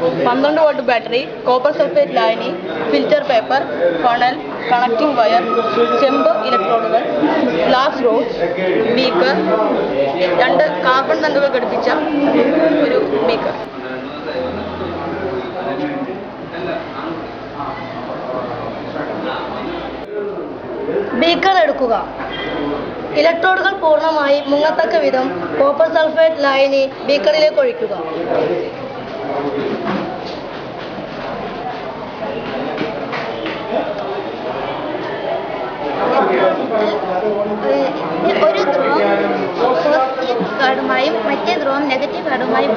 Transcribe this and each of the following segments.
12 volt battery, copper sulphate ലായനി, filter paper, funnel, connecting wire, ചെമ്പ് ഇലക്ട്രോഡുകൾ, glass rod, beaker, 2 carbon തണ്ടുകൾ ഘടിപ്പിച്ച ഒരു ബീക്കർ. ബീക്കർ എടുക്കുക. ഇലക്ട്രോഡുകൾ പൂർണ്ണമായി മുങ്ങത്തക്ക വിധം കോപ്പർ സൾഫേറ്റ് ലായനി ബീക്കറിലേക്ക് ഒഴിക്കുക. ഒരു ധ്രുവം പോസിറ്റീവ് കാർഡുമായും മറ്റേ ധ്രുവം നെഗറ്റീവ് കാർഡുമായും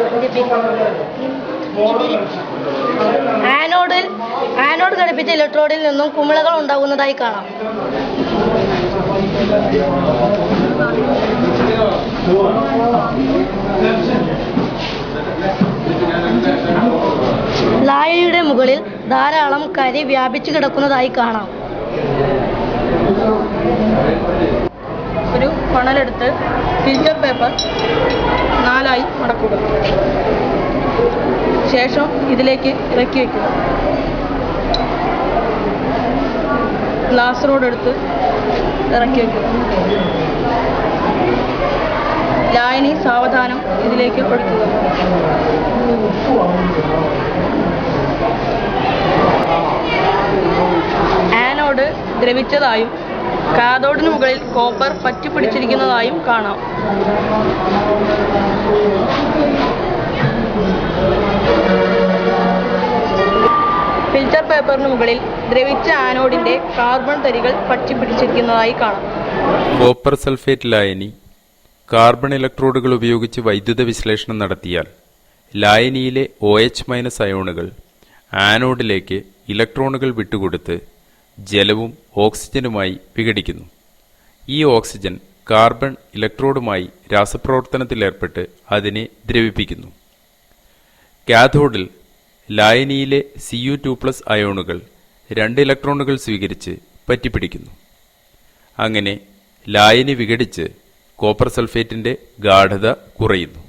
ആനോഡ് ഘടിപ്പിച്ച ഇലക്ട്രോഡിൽ നിന്നും കുമിളകൾ ഉണ്ടാകുന്നതായി കാണാം. ലായനിയുടെ മുകളിൽ ധാരാളം കരി വ്യാപിച്ചു കിടക്കുന്നതായി കാണാം. ഒരു ഫണലെടുത്ത് ഫിൽറ്റർ പേപ്പർ 4 മടക്കുക. ശേഷം ഇതിലേക്ക് ഇറക്കി വയ്ക്കുക. ഗ്ലാസ് റോഡ് എടുത്ത് ഇറക്കി വയ്ക്കുക. ലായനി സാവധാനം ഇതിലേക്ക് ഒഴിക്കുക. ആനോഡ് ദ്രവിച്ചതായും കാഥോഡിന് മുകളിൽ കോപ്പർ പറ്റിപ്പിടിച്ചിരിക്കുന്നതായും കാണാം. ഫിൽറ്റർ പേപ്പറിന് മുകളിൽ ദ്രവിച്ച ആനോഡിന്റെ കാർബൺ തരികൾ പറ്റിപ്പിടിച്ചിരിക്കുന്നതായി കാണാം. കോപ്പർ സൾഫേറ്റ് ലായനി കാർബൺ ഇലക്ട്രോഡുകൾ ഉപയോഗിച്ച് വൈദ്യുത വിശ്ലേഷണം നടത്തിയാൽ ലായനിയിലെ OH- അയോണുകൾ ആനോഡിലേക്ക് ഇലക്ട്രോണുകൾ വിട്ടുകൊടുത്ത് ജലവും ഓക്സിജനുമായി വിഘടിക്കുന്നു. ഈ ഓക്സിജൻ കാർബൺ ഇലക്ട്രോഡുമായി രാസപ്രവർത്തനത്തിലേർപ്പെട്ട് അതിനെ ദ്രവിപ്പിക്കുന്നു. കാഥോഡിൽ ലായനിയിലെ Cu2+ അയോണുകൾ 2 ഇലക്ട്രോണുകൾ സ്വീകരിച്ച് പറ്റിപ്പിടിക്കുന്നു. അങ്ങനെ ലായനി വിഘടിച്ച് കോപ്പർ സൾഫേറ്റിന്റെ ഗാഢത കുറയുന്നു.